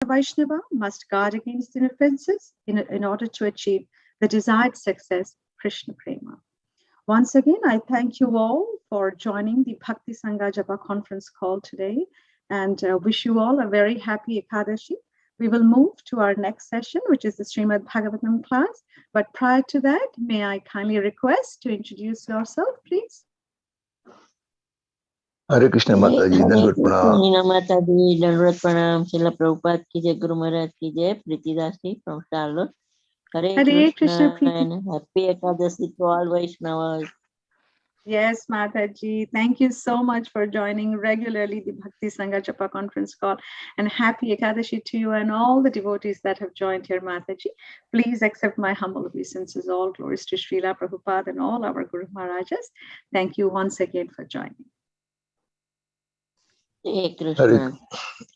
Vaishnava must guard against the offenses in order to achieve the desired success, Krishna Prema. Once again, I thank you all for joining the Bhakti Sangha Japa conference call today, and wish you all a very happy Ekadashi. We will move to our next session, which is the Srimad Bhagavatam class. But prior to that, may I kindly request to introduce yourself, please? Hare Krishna Mataji, Dandavat Pranam. Hare Mataji, Dandavat Pranam, Srila Prabhupada ki jai, Guru Maharaj ki jai, Priti Dasi from Charlotte. Hare Krishna and happy Ekadashi to all Vaishnavas. Yes, Mataji, thank you so much for joining regularly the Bhakti Sangha Japa conference call, and happy Ekadashi to you and all the devotees that have joined here, Mataji. Please accept my humble obeisances. All glories to Srila Prabhupada and all our Guru Maharajas. Thank you once again for joining. Hare Krishna.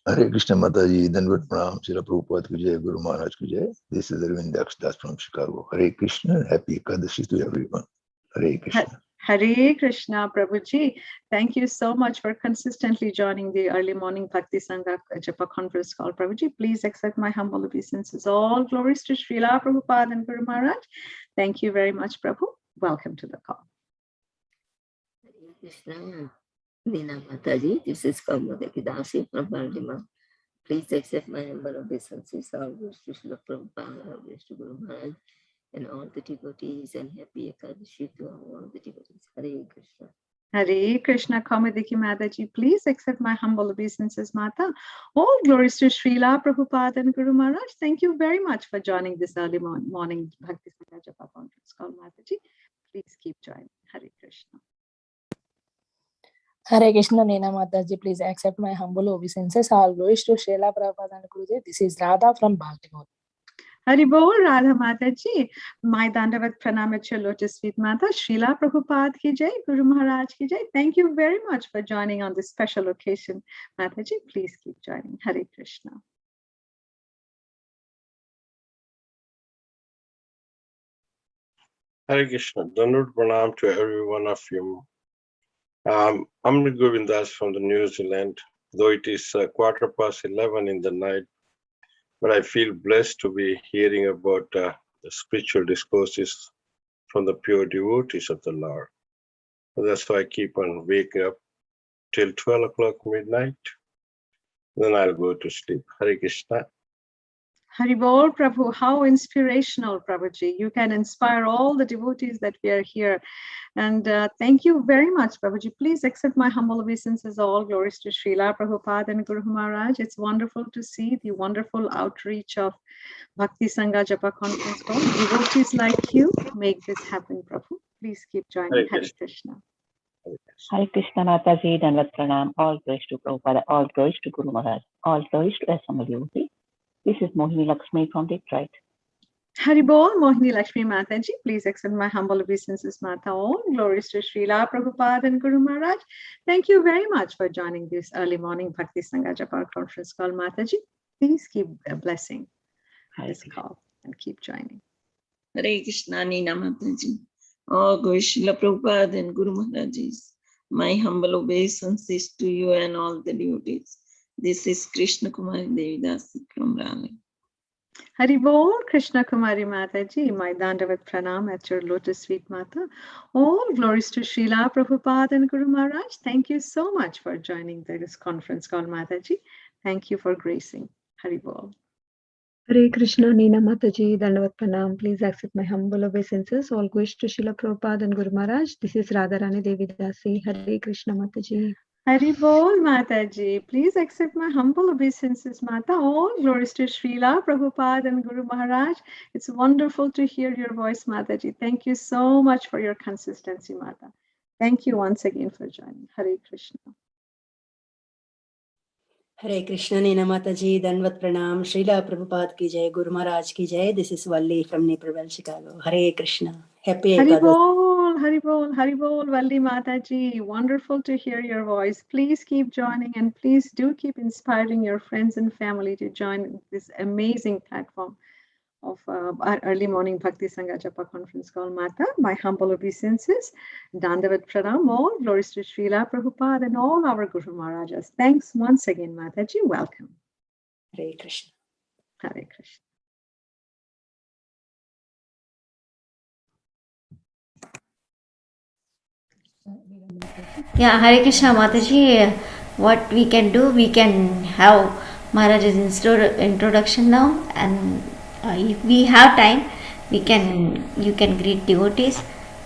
Hare Krishna Mataji, Dandavat Pranam, Srila Prabhupada ki jai, Guru Maharaj ki jai. This is Arvind Das from Chicago. Hare Krishna and happy Ekadashi to everyone. Hare Krishna. Hare Krishna, Prabhuji. Thank you so much for consistently joining the early morning Bhakti Sangha Japa conference call, Prabhuji. Please accept my humble obeisances. All glories to Srila Prabhupada and Guru Maharaj. Thank you very much, Prabhu. Welcome to the call. Hare Krishna. Nina Mataji, this is Candramauli Dasi from Baltimore. Please accept my humble obeisances. All glories to Srila Prabhupada, all glories to Guru Maharaj, and all the devotees, and happy Ekadashi to all the devotees. Hare Krishna. Hare Krishna, Kamadiki Mataji. Please accept my humble obeisances, Mata. All glories to Srila Prabhupada and Guru Maharaj. Thank you very much for joining this early morning Bhakti Sangha Japa conference call, Mataji. Please keep joining. Hare Krishna. Hare Krishna, Nina Mataji. Please accept my humble obeisances. All glories to Srila Prabhupada and Guruji. This is Radha from Baltimore. Hari Bol, Radha Mataji. My Dandavat Pranam at your lotus feet, Mata. Srila Prabhupada ki jai, Guru Maharaj ki jai. Thank you very much for joining on this special occasion, Mataji. Please keep joining. Hare Krishna. Hare Krishna. Dandavat Pranam to every one of you. I'm Govindas from the New Zealand, though it is 11:15 in the night, but I feel blessed to be hearing about the spiritual discourses from the pure devotees of the Lord. So that's why I keep on waking up till 12 o'clock midnight. Then I'll go to sleep. Hare Krishna. Hari Bol, Prabhu, how inspirational, Prabhuji. You can inspire all the devotees that we are here. And thank you very much, Prabhuji. Please accept my humble obeisances. All glories to Srila Prabhupada and Guru Maharaj. It's wonderful to see the wonderful outreach of Bhakti Sangha Japa conference call. Devotees like you make this happen, Prabhu. Please keep joining. Hare Krishna. Hare Krishna Mataji, Dandavat Pranam. All glories to Prabhupada, all glories to Guru Maharaj, all glories to Assembled Devotee. This is Mohini Lakshmi from Detroit. Hari Bol, Mohini Lakshmi Mataji. Please accept my humble obeisances, Mata. All glories to Srila Prabhupada and Guru Maharaj. Thank you very much for joining this early morning Bhakti Sangha Japa conference call, Mataji. Please keep blessing this call and keep joining. Hare Krishna, Nina Mataji. All glories to Srila Prabhupada and Guru Maharaj. My humble obeisances to you and all the devotees. This is Krishna Kumari Devidasi from Raleigh. Hari Bol, Krishna Kumari Mataji. My Dandavat Pranam at your lotus feet, Mata. All glories to Srila Prabhupada and Guru Maharaj. Thank you so much for joining this conference call, Mataji. Thank you for gracing. Hari Bol. Hare Krishna, Nina Mataji, Dandavat Pranam. Please accept my humble obeisances. All glories to Srila Prabhupada and Guru Maharaj. This is Radharani Devidasi. Hare Krishna Mataji. Hari Bol, Mataji. Please accept my humble obeisances, Mata. All glories to Srila Prabhupada and Guru Maharaj. It's wonderful to hear your voice, Mataji. Thank you so much for your consistency, Mata. Thank you once again for joining. Hare Krishna. Hare Krishna, Nina Mataji, Dandavat Pranam, Srila Prabhupada ki jai, Guru Maharaj ki jai. This is Valli from Naperville, Chicago. Hare Krishna. Happy Hari Ekadashi. Bol, Hari Bol, Hari Bol, Valli Mataji. Wonderful to hear your voice. Please keep joining and please do keep inspiring your friends and family to join this amazing platform of our early morning Bhakti Sangha Japa conference call, Mata. My humble obeisances. Dandavat Pranam. All glories to Srila Prabhupada and all our Guru Maharajas. Thanks once again, Mataji. Welcome. Hare Krishna. Hare Krishna. Yeah, Hare Krishna Mataji. What we can do, we can have Maharaj's introduction now, and if we have time, you can greet devotees.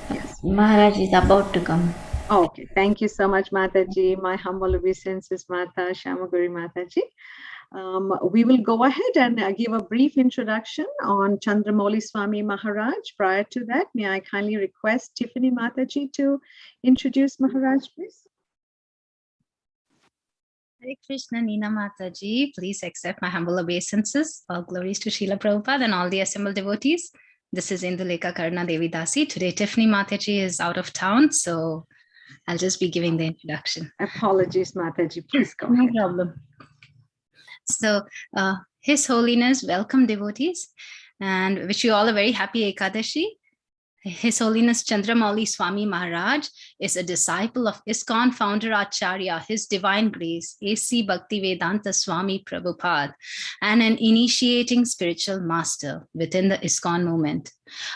Yes. Maharaj is about to come. Okay, thank you so much, Mataji. My humble obeisances, Mata Shamaguri Mataji. We will go ahead and give a brief introduction on Candramauli Swami Maharaj. Prior to that, may I kindly request Tiffany Mataji to introduce Maharaj, please? Hare Krishna, Nina Mataji. Please accept my humble obeisances. All glories to Srila Prabhupada and all the assembled devotees. This is Indulekha Karna Devi Dasi. Today, Tiffany Mataji is out of town, so I'll just be giving the introduction. Apologies, Mataji. Please go No ahead. problem. So, His Holiness, welcome devotees, and wish you all a very happy Ekadashi. His Holiness Candramauli Swami Maharaj is a disciple of ISKCON founder Acharya, His Divine Grace, A.C. Bhaktivedanta Swami Prabhupada, and an initiating spiritual master within the ISKCON movement.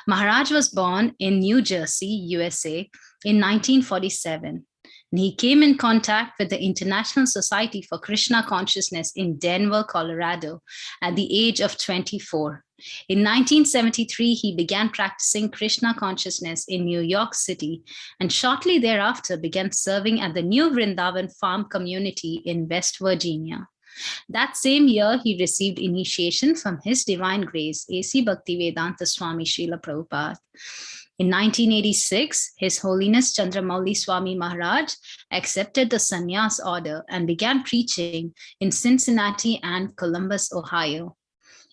Maharaj was born in New Jersey, USA in 1947. And he came in contact with the International Society for Krishna Consciousness in Denver, Colorado at the age of 24. In 1973, he began practicing Krishna consciousness in New York City, and shortly thereafter began serving at the New Vrindavan Farm Community in West Virginia. That same year, he received initiation from His Divine Grace, A.C. Bhaktivedanta Swami Srila Prabhupada. In 1986, His Holiness Candramauli Swami Maharaj accepted the sannyas order and began preaching in Cincinnati and Columbus, Ohio.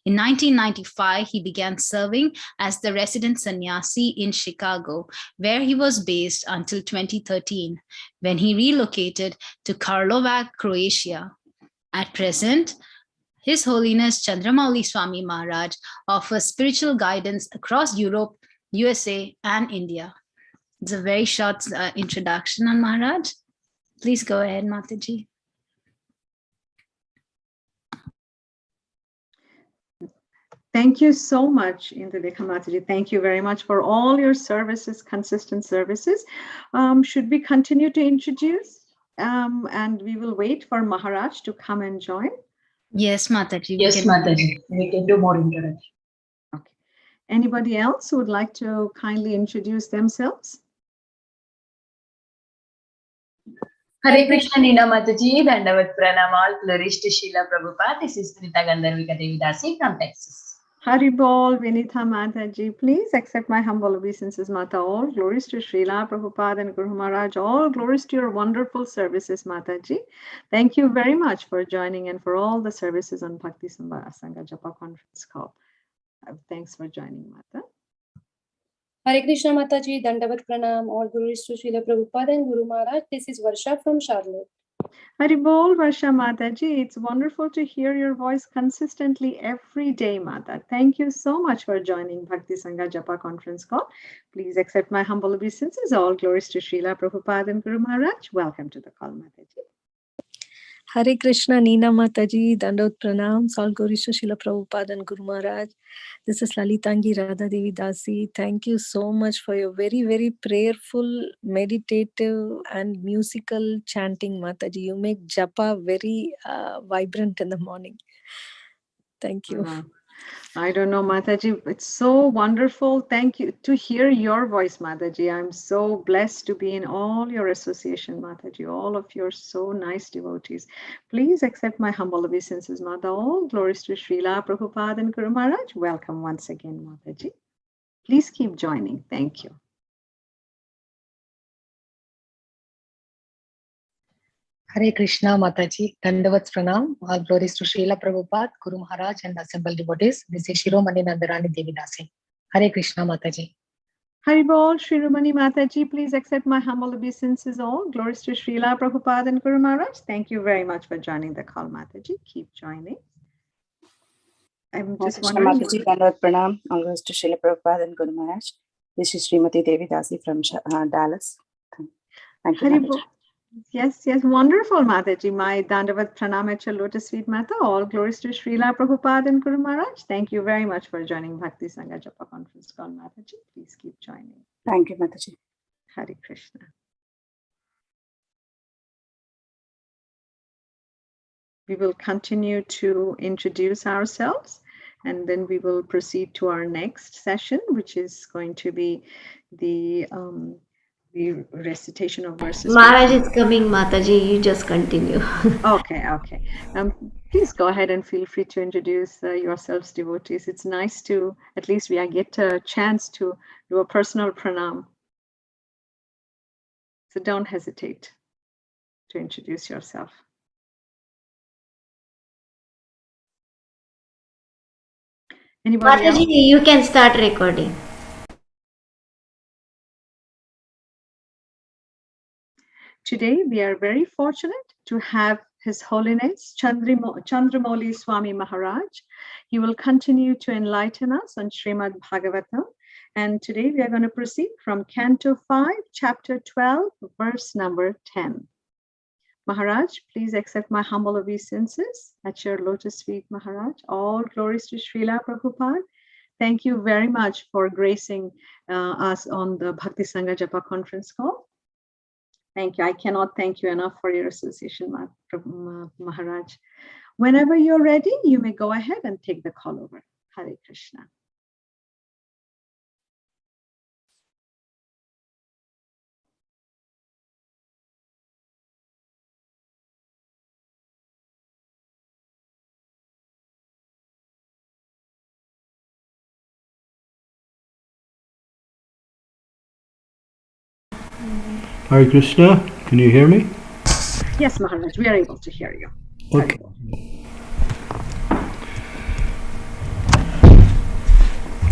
In 1995, he began serving as the resident sannyasi in Chicago, where he was based until 2013, when he relocated to Karlovac, Croatia. At present, His Holiness Candramauli Swami Maharaj offers spiritual guidance across Europe, USA, and India. It's a very short introduction on Maharaj. Please go ahead, Mataji. Thank you so much, Indulekha Mataji. Thank you very much for all your services, consistent services. Should we continue to introduce? And we will wait for Maharaj to come and join. Yes, Mataji. Yes, Mataji. We can do more introduction. Okay. Anybody else who would like to kindly introduce themselves? Hare Krishna, Nina Mataji, Dandavat Pranam, all glories to Srila Prabhupada. This is Sunita Gandharvika Devi Dasi from Texas. Haribol, Vinitha Mataji, please accept my humble obeisances, Mata. All glories to Srila Prabhupada and Guru Maharaj. All glories to your wonderful services, Mataji. Thank you very much for joining and for all the services on Bhakti Sangha Japa conference call. Thanks for joining, Mata. Hare Krishna Mataji, Dandavat Pranam, all glories to Srila Prabhupada and Guru Maharaj. This is Varsha from Charlotte. Haribol, Varsha Mataji, it's wonderful to hear your voice consistently every day, Mata. Thank you so much for joining Bhakti Sangha Japa conference call. Please accept my humble obeisances. All glories to Srila Prabhupada and Guru Maharaj. Welcome to the call, Mataji. Hare Krishna, Nina Mataji, Dandavat Pranams, all glories to Srila Prabhupada and Guru Maharaj. This is Lalitangi Radha Devi Dasi. Thank you so much for your very, very prayerful, meditative and musical chanting, Mataji. You make japa very vibrant in the morning. Thank you. I don't know, Mataji. It's so wonderful. Thank you to hear your voice, Mataji. I'm so blessed to be in all your association, Mataji. All of your so nice devotees. Please accept my humble obeisances, Mata. All glories to Srila Prabhupada and Guru Maharaj. Welcome once again, Mataji. Please keep joining. Thank you. Hare Krishna Mataji, Dandavat Pranam, all glories to Srila Prabhupada, Guru Maharaj and assembled devotees. This is Shiromani Nandarani Devi Dasi. Hare Krishna Mataji. Haribol, Shiromani Mataji, please accept my humble obeisances. All glories to Srila Prabhupada and Guru Maharaj. Thank you very much for joining the call, Mataji. Keep joining. I'm just wondering. Mataji, Dandavat Pranam, all glories to Srila Prabhupada and Guru Maharaj. This is Srimati Devi Dasi from Dallas. Thank you, Haribol. Yes, wonderful, Mataji. My Dandavat Pranam at your lotus feet, Mata. All glories to Srila Prabhupada and Guru Maharaj. Thank you very much for joining Bhakti Sangha Japa conference call, Mataji. Please keep joining. Thank you, Mataji. Hare Krishna. We will continue to introduce ourselves, and then we will proceed to our next session, which is going to be the recitation of verses. Maharaj is coming, Mataji. You just continue. Okay. Please go ahead and feel free to introduce yourselves, devotees. It's nice to, at least we get a chance to do a personal pranam. So don't hesitate to introduce yourself. Anybody else? Mataji, you can start recording. Today, we are very fortunate to have His Holiness Candramauli Swami Maharaj. He will continue to enlighten us on Srimad Bhagavatam. And today we are going to proceed from Canto 5, Chapter 12, verse number 10. Maharaj, please accept my humble obeisances at your lotus feet, Maharaj. All glories to Srila Prabhupada. Thank you very much for gracing us on the Bhakti Sangha Japa conference call. Thank you. I cannot thank you enough for your association, Maharaj. Whenever you're ready, you may go ahead and take the call over. Hare Krishna. Hare Krishna, can you hear me? Yes, Maharaj, we are able to hear you. Okay.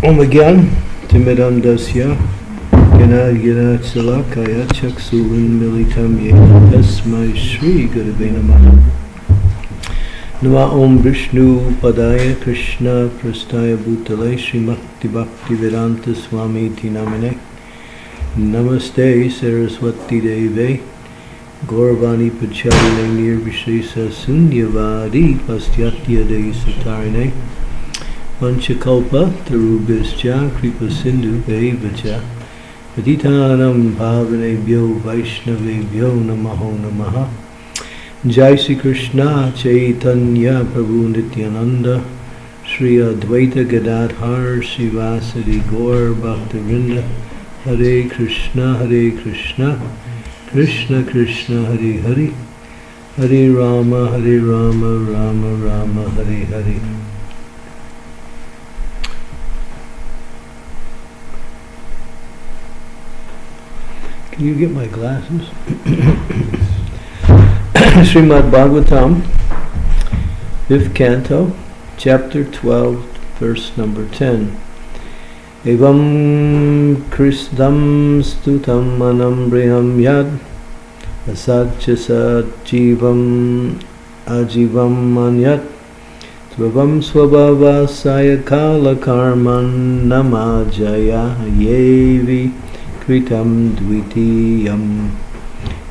Om again, Timidandasya, Gana Salakaya, Chaksuun Militam Yena, Tasmai Shri Gurave Namaha. Nama Om Vishnu Padaya Krishna Prastaya Bhutale Srimati Bhakti Vedanta Swami Tinamine. Namaste Saraswati Deve Gauravani Pacharine Nirvishesa Sunyavadi Pastyatya De Satarine Panchakalpa Tarubhischa Kripa Sindhu Vacha Patitanam Bhavanebhyo Vaishnavebhyo Namaho Namaha. Jai Sri Krishna Chaitanya Prabhu Nityananda Shri Advaita Gadadhar Srivasadi Gaur Bhaktivinoda Hare Krishna, Krishna Krishna, Hare Hare, Hare Rama, Rama Rama, Hare Hare. Can you get my glasses? Srimad Bhagavatam, 5th Canto, Chapter 12, verse number 10. Evam Kristam Stutam Anambriham Yad Asachasat Jivam Ajivam Manyat Tvavam Swabhavasaya Kala Karman Namajaya Yevi Kritam Dvitiyam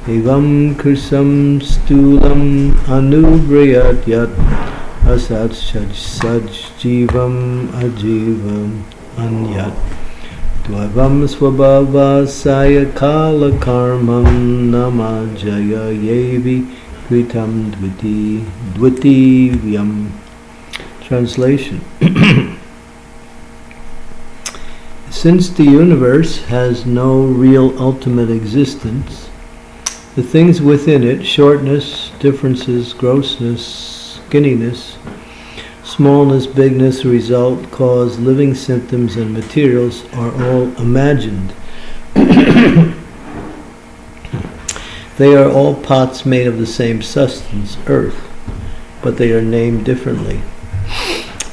Evam Krisam Stulam Anubriyat Yat Asachasat Jivam Ajivam Anyat Dvavam Swabhavasaya Kala Karmam Namajaya Yevi Kritam Dvitivyam. Translation. Since the universe has no real ultimate existence, the things within it, shortness, differences, grossness, skinniness, smallness, bigness, result, cause, living symptoms, and materials are all imagined. They are all pots made of the same substance, earth, but they are named differently.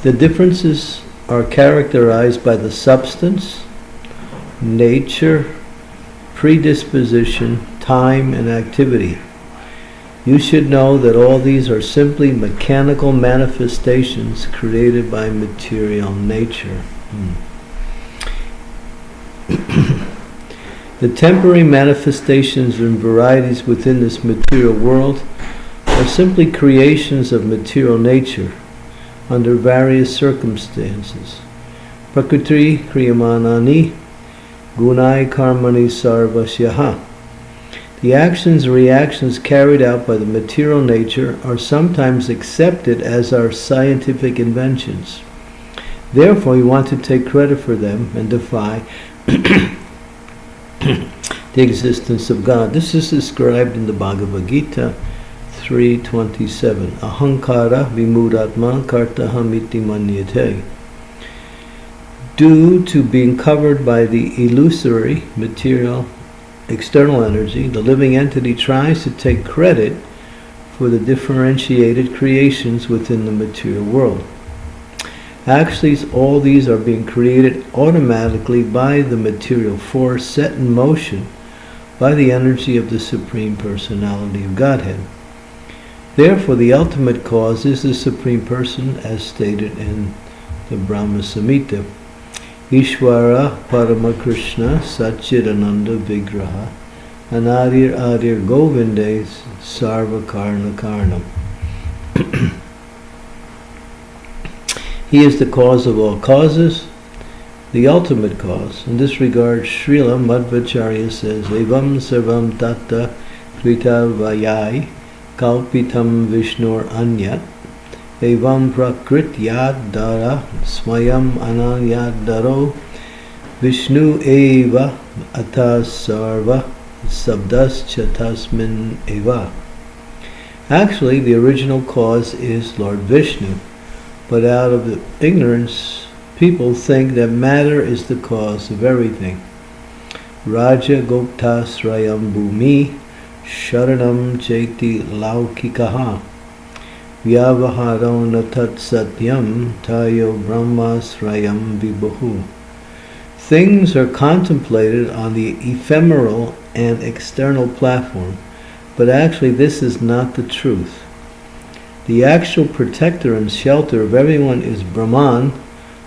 The differences are characterized by the substance, nature, predisposition, time, and activity. You should know that all these are simply mechanical manifestations created by material nature. The The temporary manifestations and varieties within this material world are simply creations of material nature under various circumstances. Prakriti kriyamanani gunai karmani sarvasyaha. The actions and reactions carried out by the material nature are sometimes accepted as our scientific inventions. Therefore, we want to take credit for them and defy the existence of God. This is described in the Bhagavad Gita 3:27. Ahankara vimudatma kartahamiti manyate. Due to being covered by the illusory material external energy, the living entity tries to take credit for the differentiated creations within the material world. Actually, all these are being created automatically by the material force set in motion by the energy of the Supreme Personality of Godhead. Therefore, the ultimate cause is the Supreme Person, as stated in the Brahma Samhita. Ishvara Parama Krishna Satchidananda Vigraha Anadir Adir Govinde Sarva Karna Karnam. He is the cause of all causes, the ultimate cause. In this regard, Srila Madhvacharya says, Evam Sarvam Tatta Krita Vayai Kalpitam Vishnur Anyat Evam Prakrityad Dara Swayam Ananyad Daro Vishnu Eva Atas Sarva Sabdas Chatasmin Eva. Actually, the original cause is Lord Vishnu, but out of the ignorance, people think that matter is the cause of everything. Raja Goptas Rayam Bhumi Sharanam Cheti Laukikaha Vyavaharo Natat Satyam Tayo Brahmasrayam Vibhahu. Things are contemplated on the ephemeral and external platform, but actually this is not the truth. The actual protector and shelter of everyone is Brahman,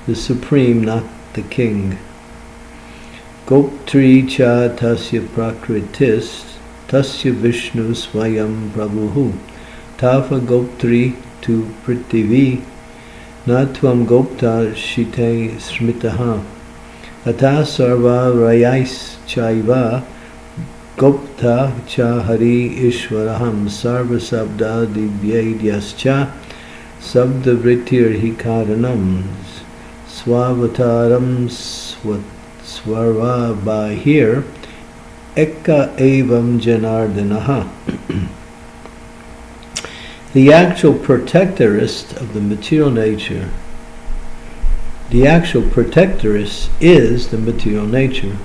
the Supreme, not the King. Goptri cha tasya prakritis, tasya Vishnu swayam prabhuhu, tafa goptri tu prithivi, natvam gopta shite smitaha, ata sarva rayais chaiva, Gopta cha hari ishwaraham sarva sabda divyadyascha sabda vritir hikaranam swavataram swarva bahir ekka evam janardanaha. The actual protectorist of the material nature, the actual protectorist is the material nature,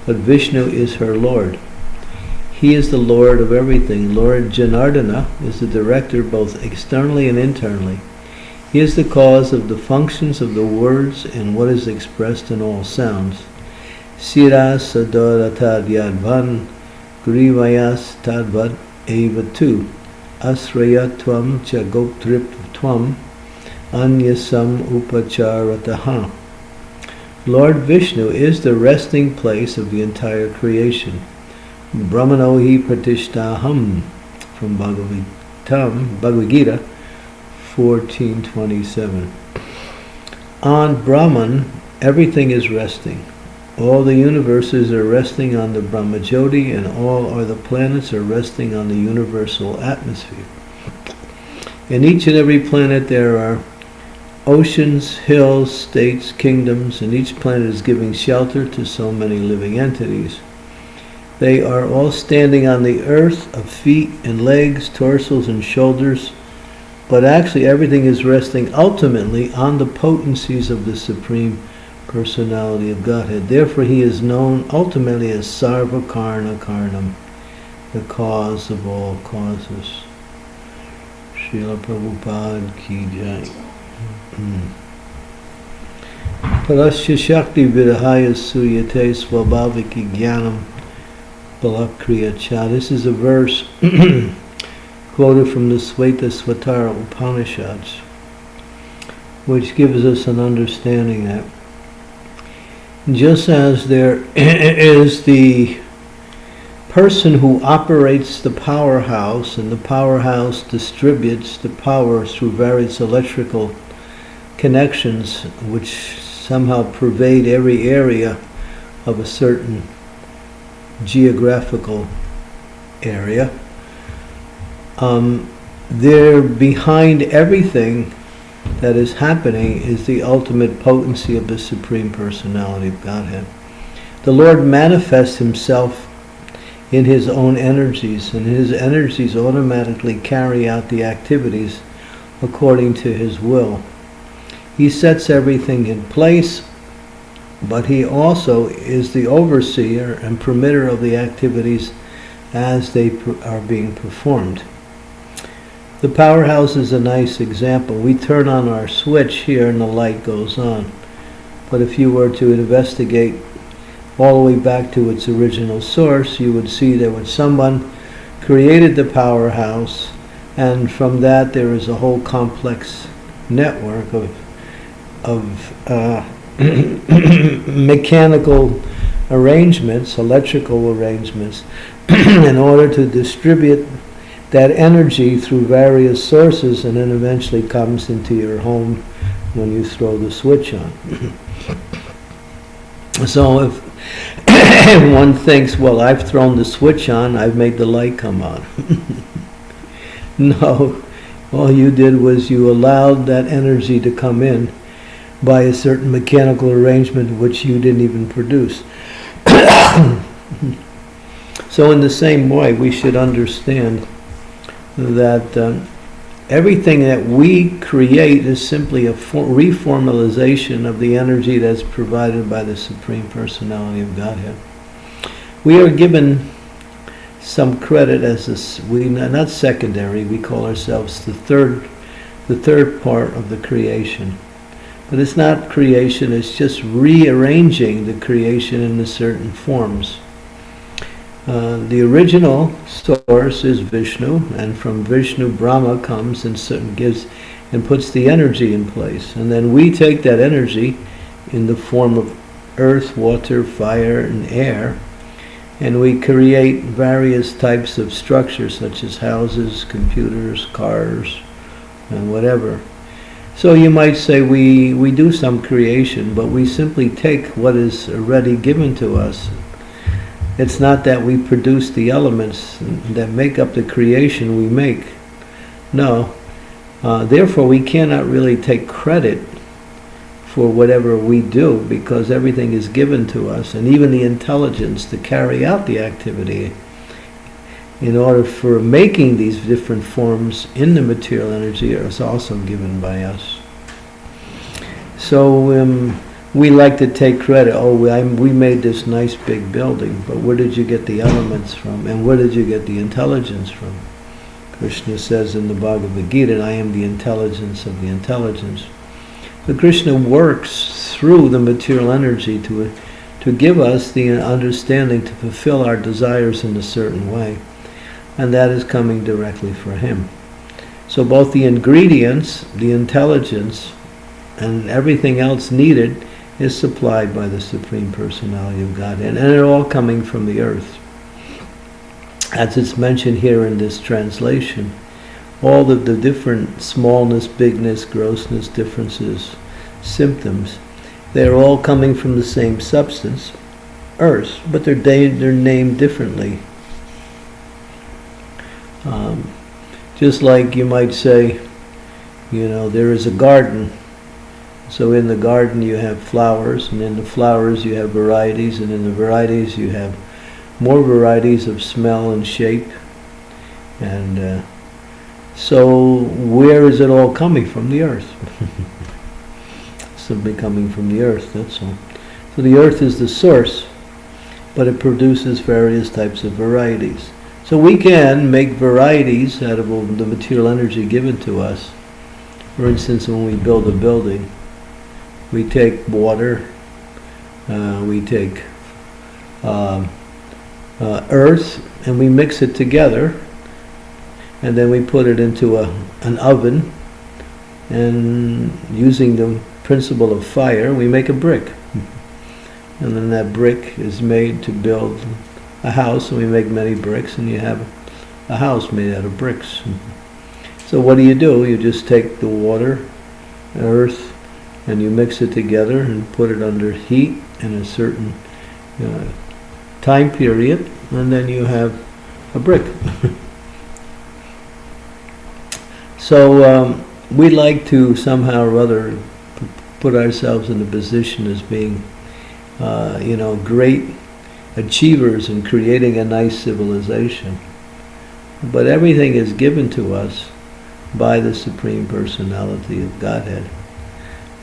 but Vishnu is her Lord. He is the Lord of everything. Lord Janardana is the director both externally and internally. He is the cause of the functions of the words and what is expressed in all sounds. Siras adoratad yadvan grivayas tadvad evatu asrayatvam chagoptriptvam anyasam upacharataha. Lord Vishnu is the resting place of the entire creation. Brahmanohi pratishtaham from Bhagavad Gita 14:27. On Brahman, everything is resting. All the universes are resting on the Brahmajyoti, and all the planets are resting on the universal atmosphere. In each and every planet there are oceans, hills, states, kingdoms, and each planet is giving shelter to so many living entities. They are all standing on the earth of feet and legs, torsos and shoulders, but actually everything is resting ultimately on the potencies of the Supreme Personality of Godhead. Therefore he is known ultimately as Sarva Karna Karnam, the cause of all causes. Srila Prabhupada ki jai. Parasya Shakti Vidahaya Suyate Swabhaviki Jnanam Balakriya Cha. This is a verse quoted from the Svetasvatara Upanishads, which gives us an understanding that just as there is the person who operates the powerhouse, and the powerhouse distributes the power through various electrical connections which somehow pervade every area of a certain geographical area. There, behind everything that is happening, is the ultimate potency of the Supreme Personality of Godhead. The Lord manifests himself in his own energies, and his energies automatically carry out the activities according to his will. He sets everything in place, but he also is the overseer and permitter of the activities as they are being performed. The powerhouse is a nice example. We turn on our switch here and the light goes on. But if you were to investigate all the way back to its original source, you would see that when someone created the powerhouse, and from that there is a whole complex network of mechanical arrangements, electrical arrangements, in order to distribute that energy through various sources, and then eventually comes into your home when you throw the switch on. So if one thinks, well, I've thrown the switch on, I've made the light come on. No, all you did was you allowed that energy to come in by a certain mechanical arrangement which you didn't even produce. So in the same way, we should understand that everything that we create is simply a reformalization of the energy that's provided by the Supreme Personality of Godhead. We are given some credit as not secondary, we call ourselves the third part of the creation. But it's not creation, it's just rearranging the creation into certain forms. The original source is Vishnu, and from Vishnu Brahma comes and gives and puts the energy in place. And then we take that energy in the form of earth, water, fire, and air, and we create various types of structures such as houses, computers, cars, and whatever. So you might say we do some creation, but we simply take what is already given to us. It's not that we produce the elements that make up the creation we make. No. Therefore, we cannot really take credit for whatever we do, because everything is given to us, and even the intelligence to carry out the activity in order for making these different forms in the material energy is also given by us. So we like to take credit. Oh, we made this nice big building, but where did you get the elements from? And where did you get the intelligence from? Krishna says in the Bhagavad Gita, I am the intelligence of the intelligence. So Krishna works through the material energy to give us the understanding to fulfill our desires in a certain way. And that is coming directly from him. So both the ingredients, the intelligence, and everything else needed is supplied by the Supreme Personality of Godhead, and they're all coming from the earth. As it's mentioned here in this translation, all of the different smallness, bigness, grossness, differences, symptoms, they're all coming from the same substance, earth, but they're named differently. Just like you might say, there is a garden. So in the garden you have flowers, and in the flowers you have varieties, and in the varieties you have more varieties of smell and shape. And so where is it all coming from? The earth. Simply coming from the earth, that's all. So the earth is the source, but it produces various types of varieties. So we can make varieties out of the material energy given to us. For instance, when we build a building, we take water, we take earth, and we mix it together, and then we put it into an oven, and using the principle of fire, we make a brick. And then that brick is made to build a house, and we make many bricks, and you have a house made out of bricks. So what do? You just take the water, earth, and you mix it together and put it under heat in a certain time period, and then you have a brick. So we like to somehow or other put ourselves in a position as being, great achievers in creating a nice civilization. But everything is given to us by the Supreme Personality of Godhead.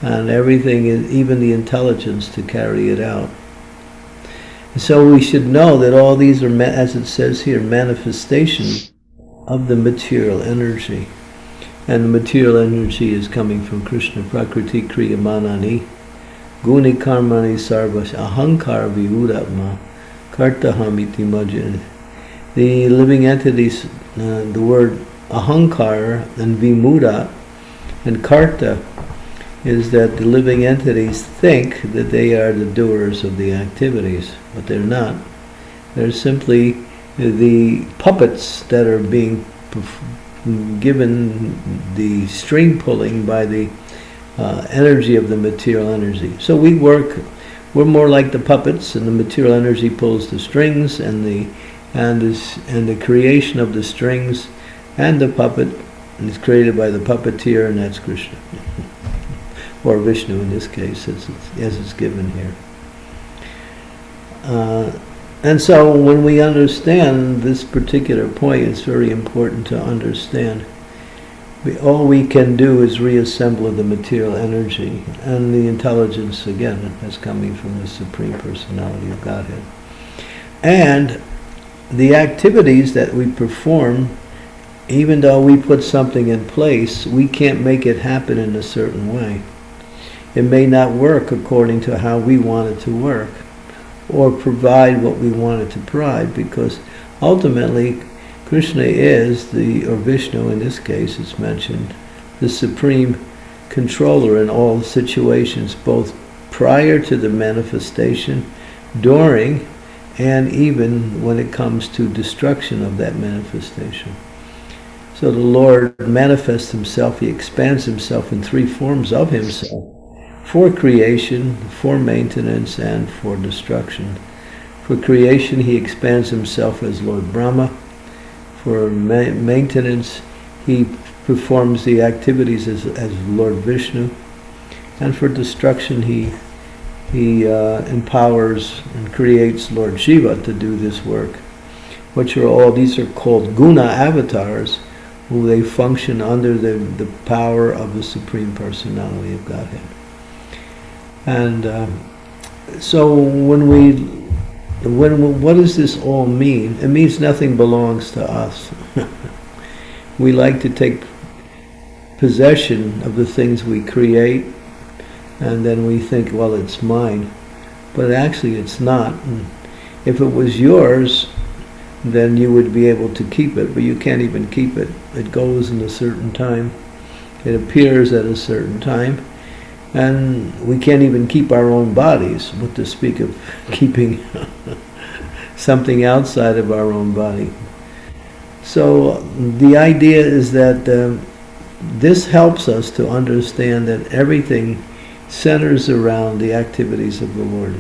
And everything is, even the intelligence to carry it out. So we should know that all these are, as it says here, manifestations of the material energy. And the material energy is coming from Krishna, Prakriti Kriya Manani, Guni Karmani Sarvash, Ahankar Vihudatma, Kartahamiti Majin. The living entities, the word Ahankar and Vimuda and Karta is that the living entities think that they are the doers of the activities, but they're not. They're simply the puppets that are being given the string pulling by the energy of the material energy. So we're more like the puppets, and the material energy pulls the strings, and the creation of the strings and the puppet is created by the puppeteer, and that's Krishna. Or Vishnu in this case, as it's given here. And so when we understand this particular point, it's very important to understand all we can do is reassemble the material energy, and the intelligence, again, is coming from the Supreme Personality of Godhead. And the activities that we perform, even though we put something in place, we can't make it happen in a certain way. It may not work according to how we want it to work, or provide what we want it to provide, because ultimately Krishna is or Vishnu in this case it's mentioned, the supreme controller in all situations, both prior to the manifestation, during, and even when it comes to destruction of that manifestation. So the Lord manifests himself, he expands himself in three forms of himself: for creation, for maintenance, and for destruction. For creation, he expands himself as Lord Brahma. For maintenance, he performs the activities as Lord Vishnu. And for destruction, he empowers and creates Lord Shiva to do this work, these are called guna avatars, who they function under the power of the Supreme Personality of Godhead. And so what does this all mean? It means nothing belongs to us. We like to take possession of the things we create, and then we think, well, it's mine. But actually it's not. And if it was yours, then you would be able to keep it, but you can't even keep it. It goes in a certain time. It appears at a certain time. And we can't even keep our own bodies, what to speak of keeping something outside of our own body. So the idea is that this helps us to understand that everything centers around the activities of the Lord.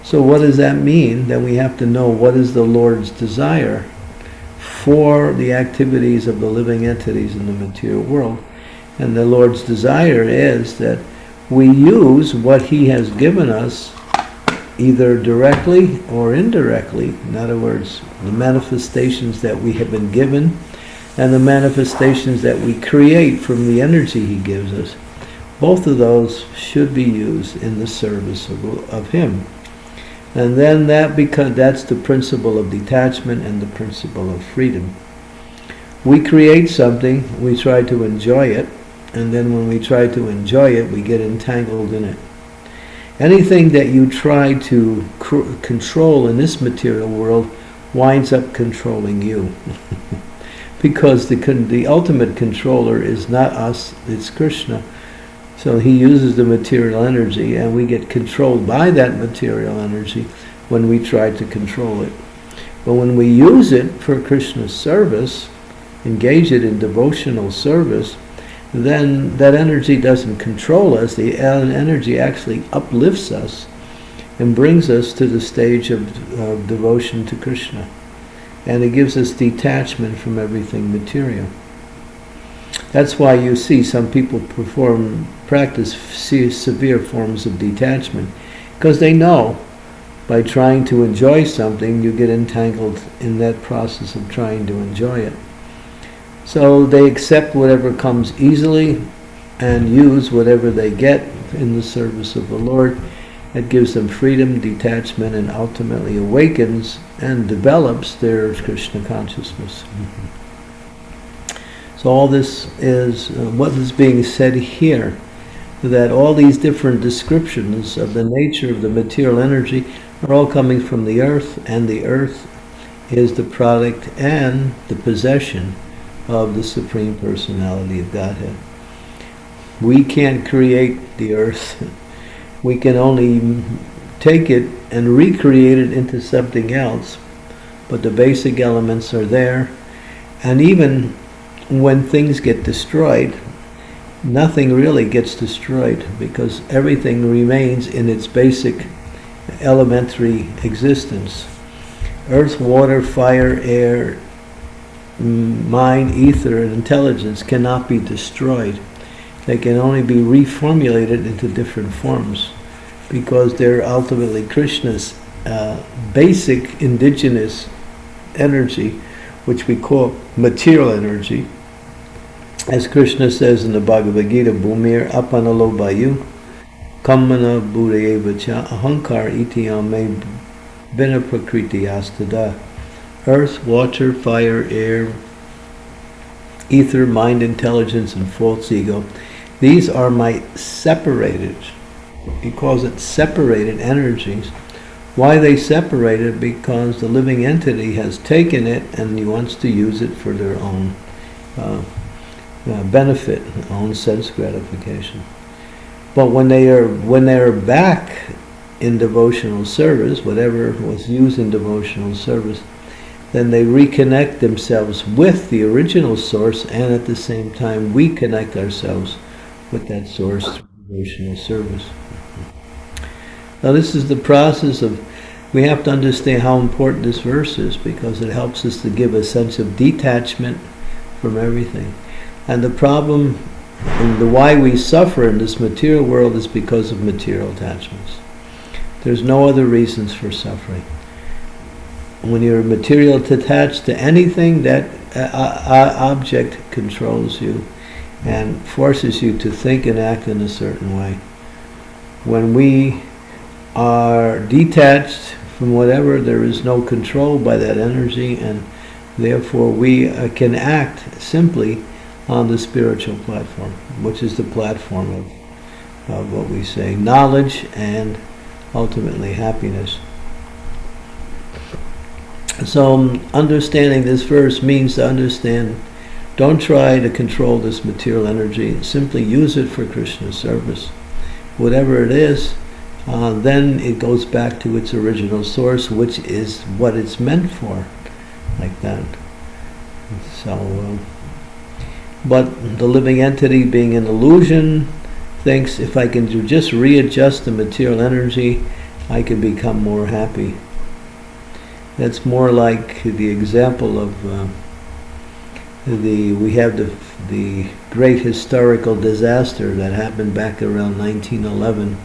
So what does that mean? That we have to know what is the Lord's desire for the activities of the living entities in the material world. And the Lord's desire is that we use what he has given us either directly or indirectly. In other words, the manifestations that we have been given and the manifestations that we create from the energy he gives us. Both of those should be used in the service of him. And then that's the principle of detachment and the principle of freedom. We create something, we try to enjoy it, and then when we try to enjoy it, we get entangled in it. Anything that you try to control in this material world winds up controlling you. Because the ultimate controller is not us, it's Krishna. So he uses the material energy, and we get controlled by that material energy when we try to control it. But when we use it for Krishna's service, engage it in devotional service, then that energy doesn't control us. The energy actually uplifts us and brings us to the stage of devotion to Krishna. And it gives us detachment from everything material. That's why you see some people practice severe forms of detachment, because they know by trying to enjoy something, you get entangled in that process of trying to enjoy it. So they accept whatever comes easily and use whatever they get in the service of the Lord. It gives them freedom, detachment, and ultimately awakens and develops their Krishna consciousness. So all this is what is being said here, that all these different descriptions of the nature of the material energy are all coming from the earth, and the earth is the product and the possession of the Supreme Personality of Godhead. We can't create the earth. We can only take it and recreate it into something else, but the basic elements are there. And even when things get destroyed, nothing really gets destroyed, because everything remains in its basic elementary existence. Earth, water, fire, air, mind, ether, and intelligence cannot be destroyed. They can only be reformulated into different forms, because they're ultimately Krishna's basic indigenous energy, which we call material energy. As Krishna says in the Bhagavad Gita, Bhumir apanalo bayu kammana buddhayevacha ahankar itiyame vina prakriti astada. Earth, water, fire, air, ether, mind, intelligence, and false ego. These are my separated, he calls it separated energies. Why they separated? Because the living entity has taken it and he wants to use it for their own benefit, own sense gratification. But when they are back in devotional service, whatever was used in devotional service, then they reconnect themselves with the original source, and at the same time we connect ourselves with that source through devotional service. Now this is the process of, we have to understand how important this verse is, because it helps us to give a sense of detachment from everything. And the problem, and the why we suffer in this material world, is because of material attachments. There's no other reasons for suffering. When you're material attached to anything, that object controls you and forces you to think and act in a certain way. When we are detached from whatever, there is no control by that energy, and therefore we can act simply on the spiritual platform, which is the platform of what we say, knowledge and ultimately happiness. So understanding this verse means to understand, don't try to control this material energy, simply use it for Krishna's service. Whatever it is, then it goes back to its original source, which is what it's meant for, like that. So, but the living entity, being an illusion, thinks if I can just readjust the material energy, I can become more happy. That's more like the example of we have the great historical disaster that happened back around 1911,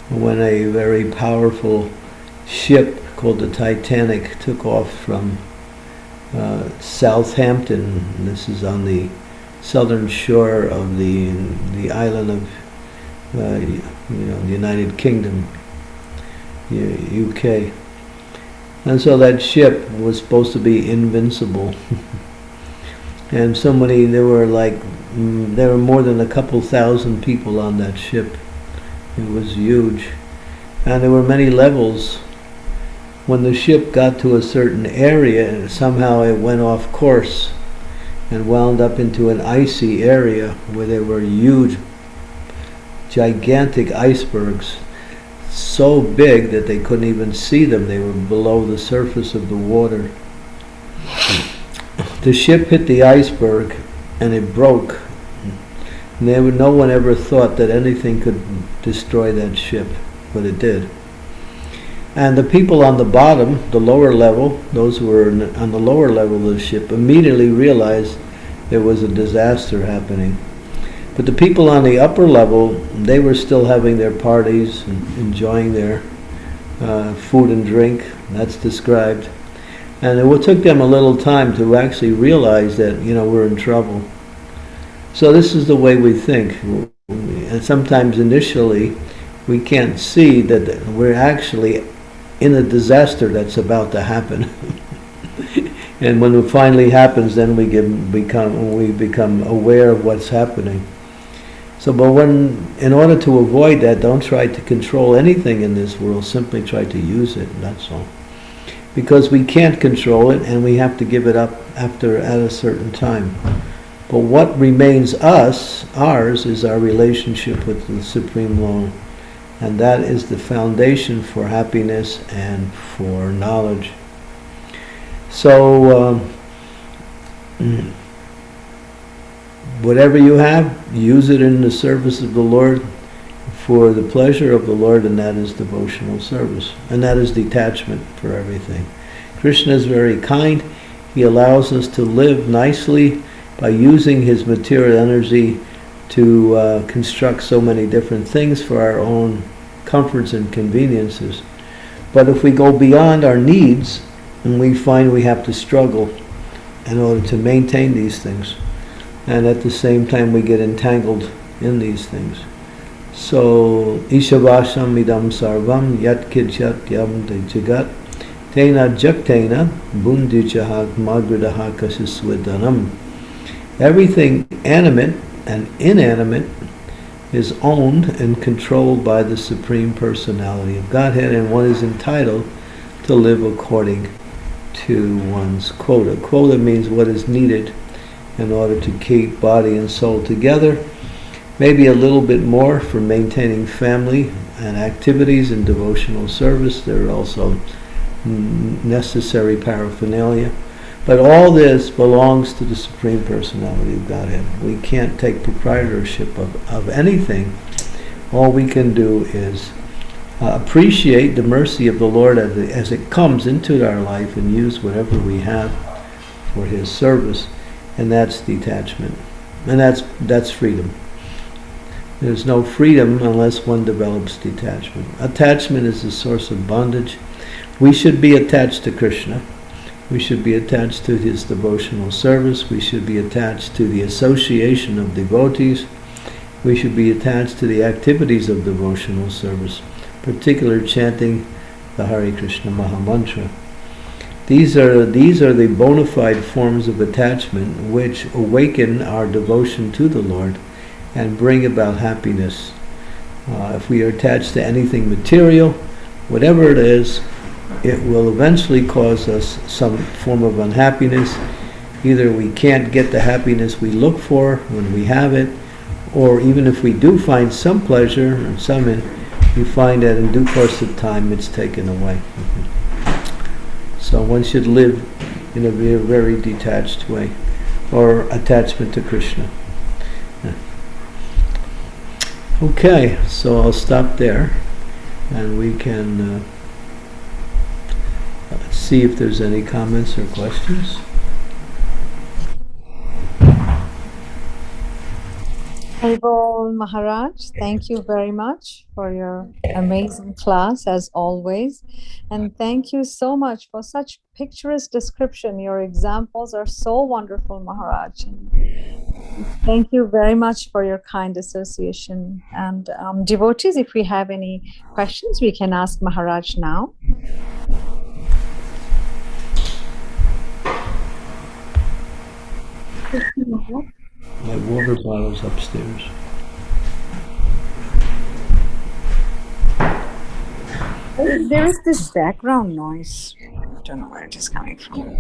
when a very powerful ship called the Titanic took off from Southampton. This is on the southern shore of the island of the United Kingdom, UK. And so that ship was supposed to be invincible. And there were more than a couple thousand people on that ship. It was huge. And there were many levels. When the ship got to a certain area, somehow it went off course and wound up into an icy area where there were huge, gigantic icebergs, so big that they couldn't even see them. They were below the surface of the water. The ship hit the iceberg and it broke. No one ever thought that anything could destroy that ship, but it did. And the people on the bottom, the lower level, those who were on the lower level of the ship, immediately realized there was a disaster happening. But the people on the upper level, they were still having their parties and enjoying their food and drink. That's described. And it took them a little time to actually realize that, we're in trouble. So this is the way we think. And sometimes initially, we can't see that we're actually in a disaster that's about to happen. And when it finally happens, then we become aware of what's happening. So, but in order to avoid that, don't try to control anything in this world. Simply try to use it. That's all. Because we can't control it, and we have to give it up at a certain time. But what remains ours, is our relationship with the Supreme Lord. And that is the foundation for happiness and for knowledge. So, whatever you have, use it in the service of the Lord for the pleasure of the Lord, and that is devotional service. And that is detachment for everything. Krishna is very kind. He allows us to live nicely by using his material energy to construct so many different things for our own comforts and conveniences. But if we go beyond our needs, and we find we have to struggle in order to maintain these things, and at the same time we get entangled in these things. So, Ishavasham idam sarvam yat kichat yam de jagat tena jaktena bundichahak magridaha kasiswedanam. Everything animate and inanimate is owned and controlled by the Supreme Personality of Godhead, and one is entitled to live according to one's quota. Quota means what is needed in order to keep body and soul together. Maybe a little bit more for maintaining family and activities and devotional service. There are also necessary paraphernalia. But all this belongs to the Supreme Personality of Godhead. We can't take proprietorship of anything. All we can do is appreciate the mercy of the Lord as it comes into our life, and use whatever we have for his service. And that's detachment. And that's freedom. There's no freedom unless one develops detachment. Attachment is the source of bondage. We should be attached to Krishna. We should be attached to his devotional service. We should be attached to the association of devotees. We should be attached to the activities of devotional service, particularly chanting the Hare Krishna Maha Mantra. These are the bona fide forms of attachment which awaken our devotion to the Lord and bring about happiness. If we are attached to anything material, whatever it is, it will eventually cause us some form of unhappiness. Either we can't get the happiness we look for when we have it, or even if we do find some pleasure and we find that in due course of time it's taken away. So one should live in a very, very detached way, or attachment to Krishna. Okay, so I'll stop there, and we can see if there's any comments or questions. Haribol Maharaj, thank you very much for your amazing class as always. And thank you so much for such picturesque description. Your examples are so wonderful, Maharaj. And thank you very much for your kind association. And devotees, if we have any questions, we can ask Maharaj now. My water bottle's upstairs. There is this background noise. I don't know where it is coming from.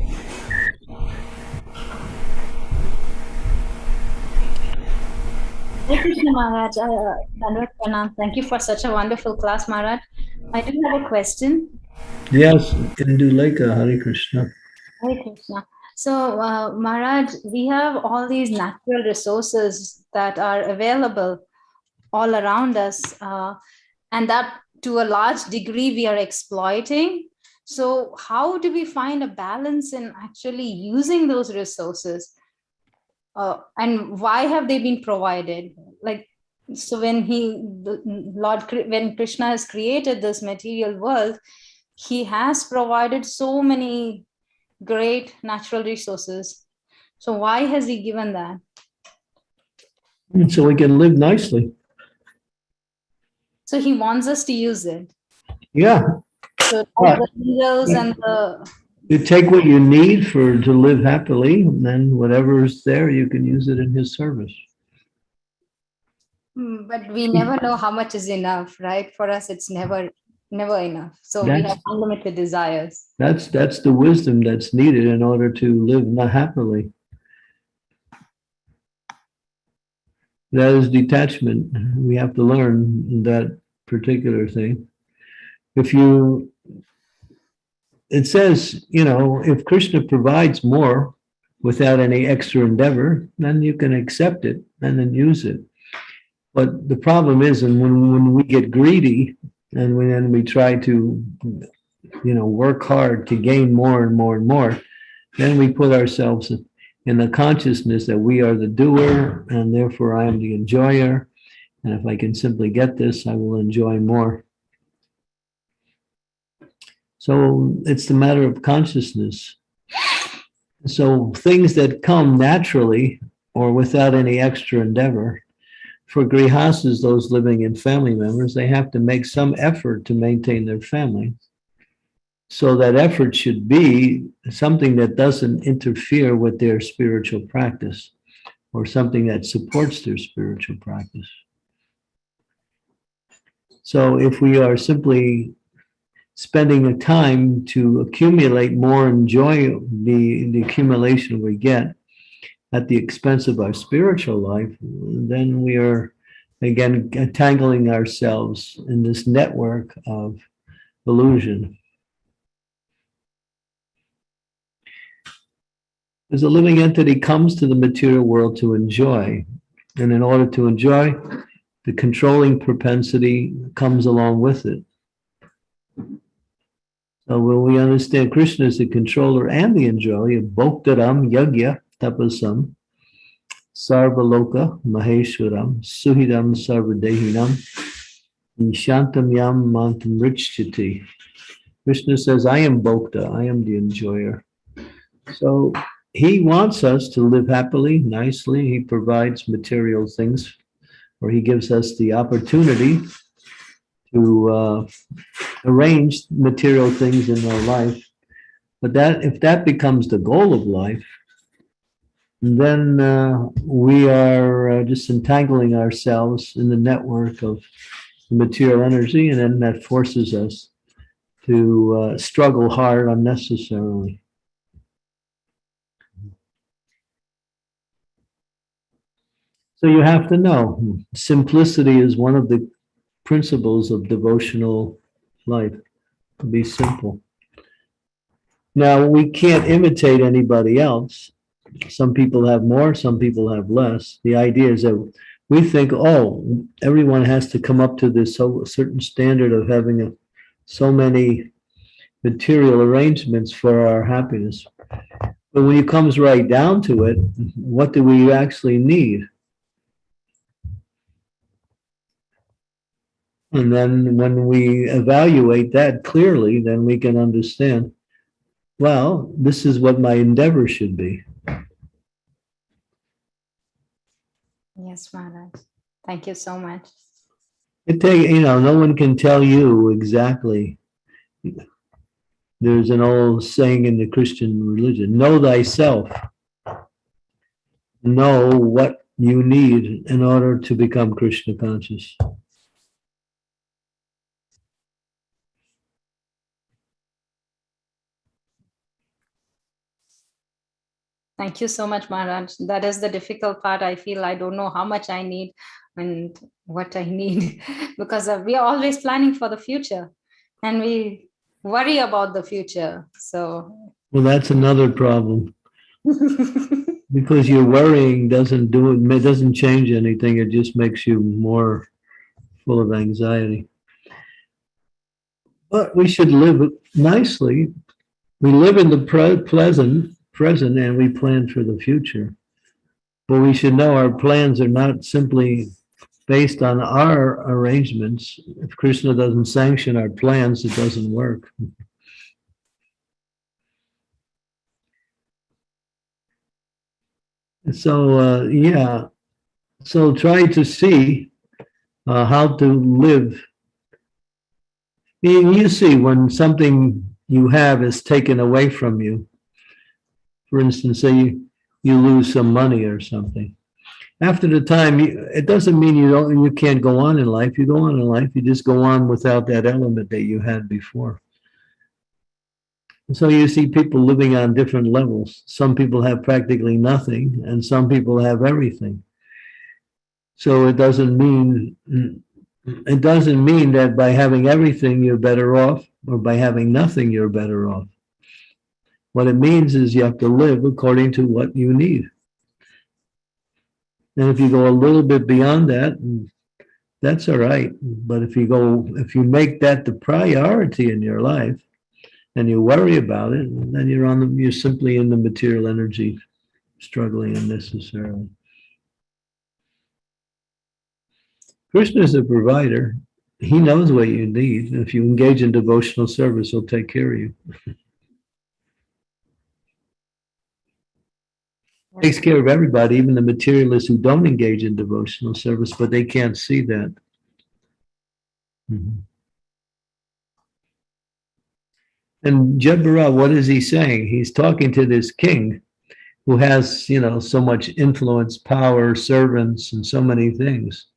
Hare Krishna Maharaj, Dandavat Pranam. Thank you for such a wonderful class, Maharaj. I do have a question. Yes, Induleka, Hare Krishna. Hare Krishna. So, Maharaj, we have all these natural resources that are available all around us, and that to a large degree we are exploiting. So, how do we find a balance in actually using those resources? And why have they been provided? Like, so when when Krishna has created this material world, he has provided so many great natural resources. So why has he given that? So we can live nicely. So he wants us to use it. Yeah. So all the angels and You take what you need to live happily, and then whatever's there, you can use it in his service. But we never know how much is enough, right? For us, it's never enough. So we have unlimited desires. That's the wisdom that's needed in order to live not happily. That is detachment. We have to learn that particular thing. It says, if Krishna provides more without any extra endeavor, then you can accept it and then use it. But the problem is, and when we get greedy and when we try to, work hard to gain more and more and more, then we put ourselves in the consciousness that we are the doer and therefore I am the enjoyer. And if I can simply get this, I will enjoy more. So it's a matter of consciousness. So things that come naturally or without any extra endeavor, for grihastas, those living in family members, they have to make some effort to maintain their family. So that effort should be something that doesn't interfere with their spiritual practice or something that supports their spiritual practice. So if we are simply spending the time to accumulate more and enjoy the accumulation we get at the expense of our spiritual life, then we are again entangling ourselves in this network of illusion. As a living entity comes to the material world to enjoy, and in order to enjoy, the controlling propensity comes along with it. So when we understand Krishna as the controller and the enjoyer, Bhoktaram Yagya Tapasam Sarvaloka Maheshwaram Suhidam Sarvadehinam Shantam Yam Mantam Richchati. Krishna says, I am Bhokta, I am the enjoyer. So he wants us to live happily, nicely. He provides material things, or he gives us the opportunity to arrange material things in our life. But if that becomes the goal of life, then we are just entangling ourselves in the network of material energy, and then that forces us to struggle hard unnecessarily. So you have to know, simplicity is one of the principles of devotional life. Be simple. Now, we can't imitate anybody else. Some people have more, some people have less. The idea is that we think, oh, everyone has to come up to this certain standard of having so many material arrangements for our happiness. But when it comes right down to it, what do we actually need? And then when we evaluate that clearly, then we can understand, well, this is what my endeavor should be. Yes, Maharaj. Thank you so much. No one can tell you exactly. There's an old saying in the Christian religion, know thyself. Know what you need in order to become Krishna conscious. Thank you so much, Maharaj. That is the difficult part. I feel I don't know how much I need and what I need because we are always planning for the future and we worry about the future. So, Well, that's another problem. Because your worrying doesn't change anything. It just makes you more full of anxiety. But we should live nicely. We live in the present and we plan for the future. But we should know our plans are not simply based on our arrangements. If Krishna doesn't sanction our plans, it doesn't work. So, so try to see how to live. You see, when something you have is taken away from you, for instance, say you lose some money or something. After the time, it doesn't mean you can't go on in life. You go on in life. You just go on without that element that you had before. So you see people living on different levels. Some people have practically nothing, and some people have everything. So it doesn't mean that by having everything you're better off, or by having nothing you're better off. What it means is you have to live according to what you need. And if you go a little bit beyond that, that's all right. But if you make that the priority in your life, and you worry about it, then you're simply in the material energy, struggling unnecessarily. Krishna is a provider. He knows what you need. If you engage in devotional service, he'll take care of you. Takes care of everybody, even the materialists who don't engage in devotional service, but they can't see that. Mm-hmm. And Jebara, what is he saying? He's talking to this king who has, so much influence, power, servants, and so many things.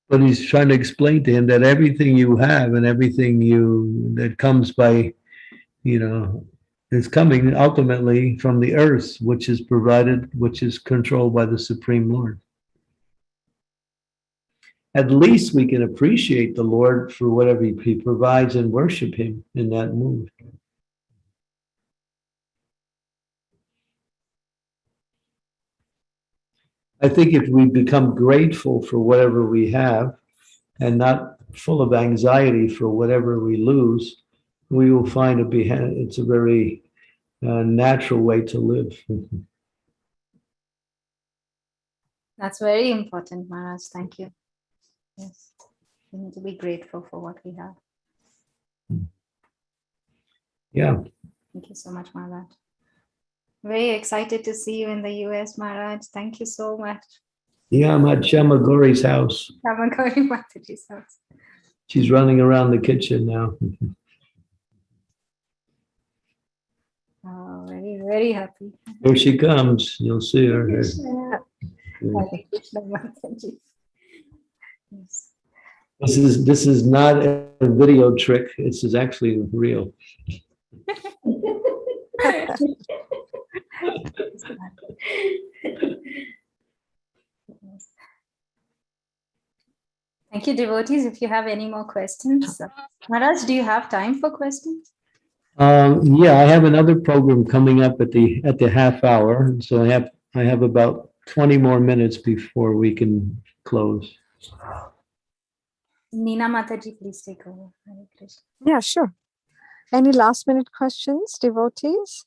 But he's trying to explain to him that everything you have and everything that comes by, is coming ultimately from the earth, which is controlled by the Supreme Lord. At least we can appreciate the Lord for whatever he provides and worship him in that mood. I think if we become grateful for whatever we have and not full of anxiety for whatever we lose, we will find it's a very natural way to live. That's very important, Maharaj. Thank you. Yes, we need to be grateful for what we have. Yeah. Thank you so much, Maharaj. Very excited to see you in the US, Maharaj. Thank you so much. Yeah, I'm at Shamagori's house. Shamagori Mataji's house. She's running around the kitchen now. Oh, very, very happy. Here she comes. You'll see her. Yes. This is not a video trick. This is actually real. Thank you, devotees. If you have any more questions, Maharaj, do you have time for questions? Yeah, I have another program coming up at the half hour, so I have about 20 more minutes before we can close. Neena Mataji, please take over. Hare Krishna. Yeah, sure. Any last minute questions, devotees?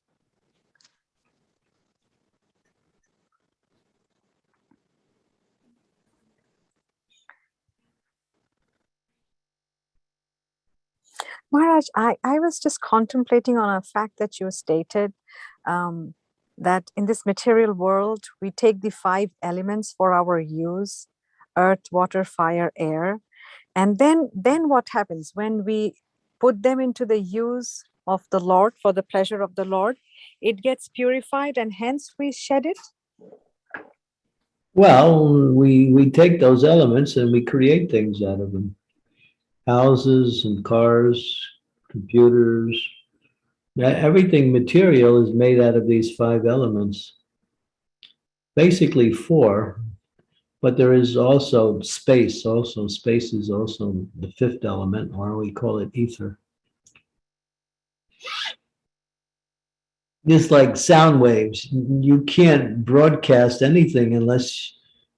Maharaj, I was just contemplating on a fact that you stated, that in this material world, we take the 5 elements for our use: earth, water, fire, air. And then what happens when we put them into the use of the Lord, for the pleasure of the Lord? It gets purified and hence we shed it? Well, we take those elements and we create things out of them. Houses and cars, computers, Everything material is made out of these 5 elements. Basically 4, but there is also space. Also, space is also the 5th element, or we call it ether. It's like sound waves. You can't broadcast anything unless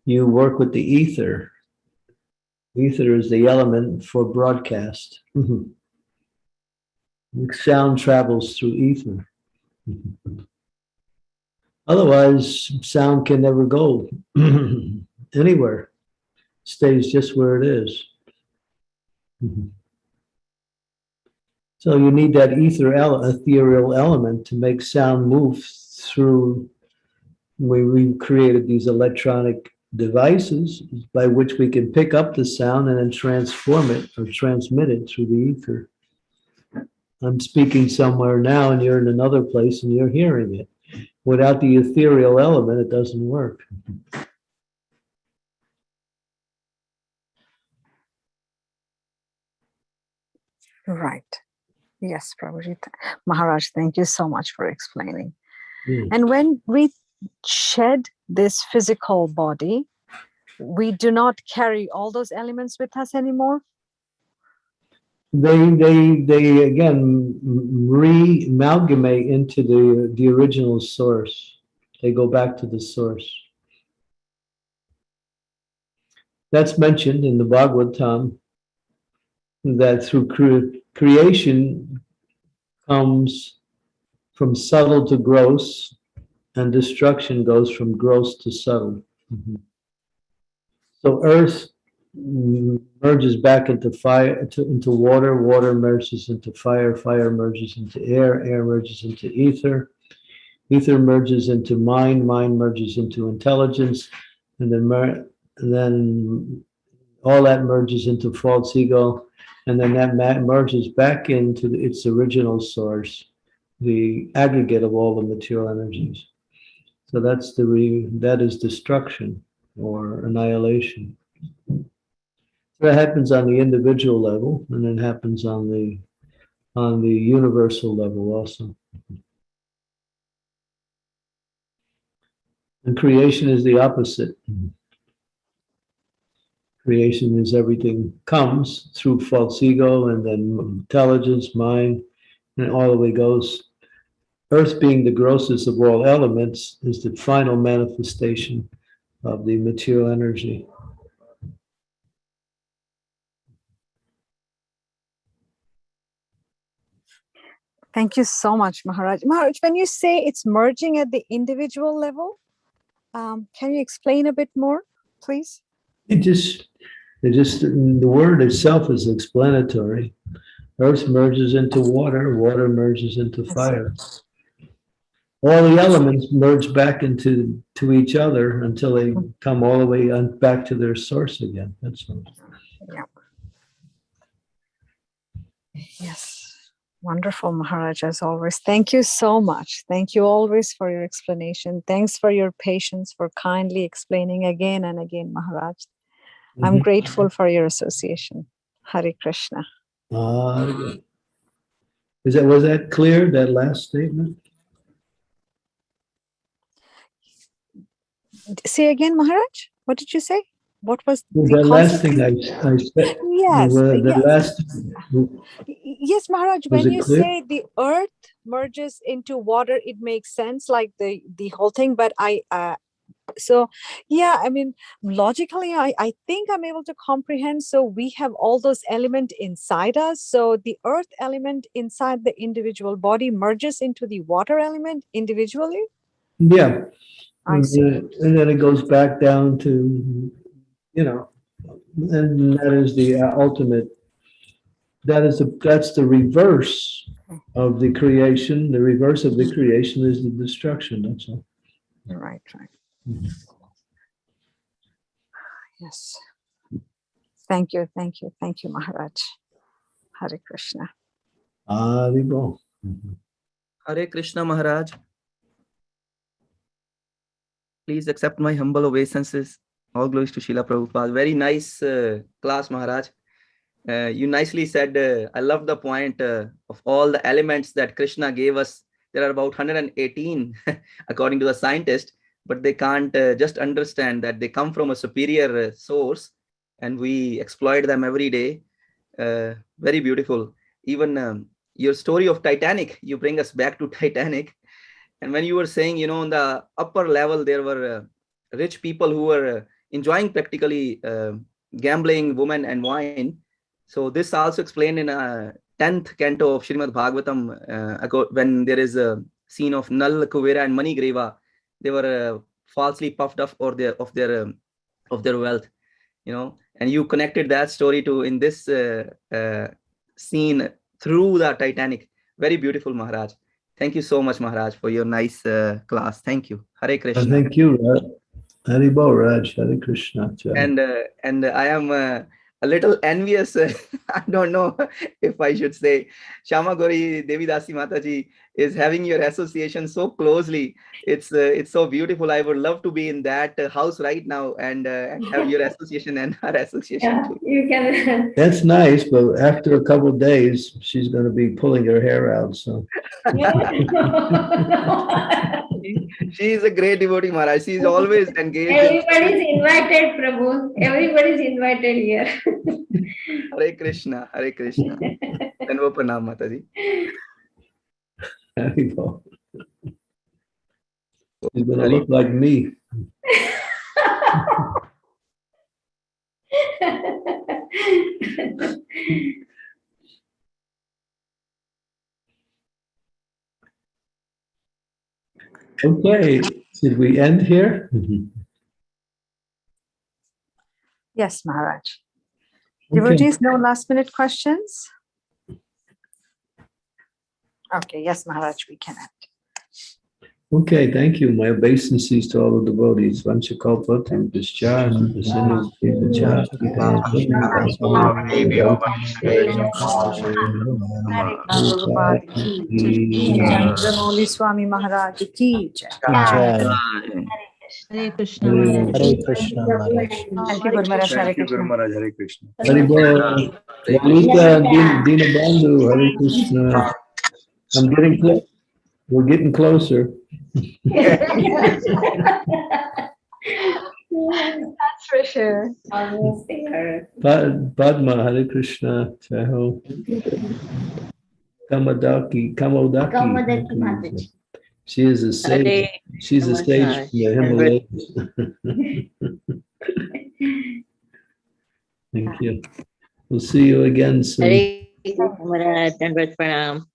you work with the ether. Ether is the element for broadcast. Sound travels through ether. Otherwise, sound can never go anywhere. Stays just where it is. So you need that ethereal element to make sound move through. We created these electronic devices by which we can pick up the sound and then transform it or transmit it through the ether. I'm speaking somewhere now and you're in another place and you're hearing it. Without the ethereal element, it doesn't work. Right. Yes, Prabhuji. Maharaj, thank you so much for explaining. And when we shed this physical body, we do not carry all those elements with us anymore? They again re-amalgamate into the original source. They go back to the source. That's mentioned in the Bhagavatam, that through creation comes from subtle to gross, and destruction goes from gross to subtle. So earth merges back into fire, into water, water merges into fire, fire merges into air, air merges into ether, ether merges into mind, mind merges into intelligence, and then all that merges into false ego, and then that merges back into its original source, the aggregate of all the material energies. So that's that is destruction or annihilation. That happens on the individual level, and it happens on the universal level also. And creation is the opposite. Creation is everything comes through false ego and then intelligence, mind, and all the way goes. Earth being the grossest of all elements is the final manifestation of the material energy. Thank you so much, Maharaj. Maharaj, when you say it's merging at the individual level, can you explain a bit more, please? The word itself is explanatory. Earth merges into water, water merges into fire. All the elements merge back into each other until they come all the way back to their source again. That's all. Yeah. Yes. Wonderful, Maharaj, as always. Thank you so much. Thank you always for your explanation. Thanks for your patience, for kindly explaining again and again, Maharaj. I'm grateful for your association. Hare Krishna. Was that clear, that last statement? Say again, Maharaj. What did you say? What was the last thing I said? Yes. Yes, Maharaj. When you clear? say the earth merges into water, it makes sense, like the whole thing. But so yeah, I mean, logically, I think I'm able to comprehend. So we have all those elements inside us. So the earth element inside the individual body merges into the water element individually. Yeah. I see. And then it goes back down to, and that is the ultimate. That's the reverse of the creation. The reverse of the creation is the destruction. That's all. Right. Yes. Thank you, Maharaj. Hare Krishna. Hare Krishna, Maharaj. Please accept my humble obeisances. All glories to Srila Prabhupada. Very nice class, Maharaj. You nicely said, I love the point of all the elements that Krishna gave us. There are about 118 according to the scientist, but they can't just understand that they come from a superior source, and we exploit them every day. Very beautiful. Even your story of Titanic, you bring us back to Titanic. And when you were saying, on the upper level, there were rich people who were enjoying practically gambling, women, and wine. So this also explained in a 10th canto of Srimad Bhagavatam, when there is a scene of Nal, Kuvera, and Manigreva. They were falsely puffed up of their wealth, and you connected that story to in this scene through the Titanic. Very beautiful, Maharaj. Thank you so much, Maharaj, for your nice class. Thank you. Hare Krishna. Thank you, Raj. Haribo, Raj. Hare Krishna. And I am a little envious. I don't know if I should say, Shama Gauri Devidasi Mataji is having your association so closely. It's so beautiful. I would love to be in that house right now and have your association and her association Yeah, too. you can. That's nice, but after a couple of days, she's going to be pulling her hair out. So She is a great devotee, Maharaj. She is always engaged. Everybody's invited, Prabhu. Everybody's invited here. Hare Krishna, Hare Krishna. Danvo pranam, Mataji. Haribo. She's going to look like me. Okay, did we end here? Yes, Maharaj. Okay. Devotees, no last minute questions? Okay, yes, Maharaj, we can end. Okay, thank you. My obeisances to all the devotees. Vanchakalpa, Tempishcha, Candramauli Swami Maharaj ki jai. Hare Krishna. Hare Krishna, Maharaj. Thank you, Guru Maharaj. Hare Thank you, Guru Krishna. Maharaj. Hare Krishna. Haribo, Lalita, Dinabandhu, Hare Krishna. I'm getting close. We're getting closer. That's for sure. Almost there. Padma, Hare Krishna. Chaho. Kamodaki. Kamadaki Mataji. She is a sage. She's a sage from the Himalayas. Thank you. We'll see you again soon. Hare Krishna, Maharaj. Dandavat pranam.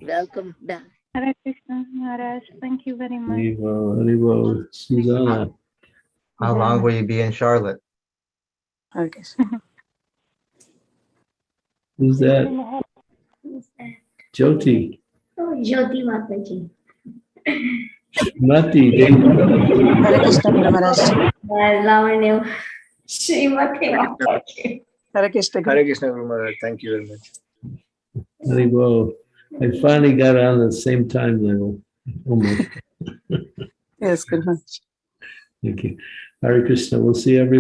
Welcome back. Hare Krishna, Maharaj. Thank you very much. Haribo, Susanna. How long will you be in Charlotte? Okay. Who's that? Jyoti. Oh, Jyoti Mataji. Mati. Hare Krishna, Guru Maharaj. Lavanya. Srimati Mataji. Hare Krishna. Hare Krishna, Guru Maharaj. Thank you very much. Haribo. I finally got on the same time level. Almost. Yes, Guru Maharaj. Thank you. Hare Krishna. We'll see everyone.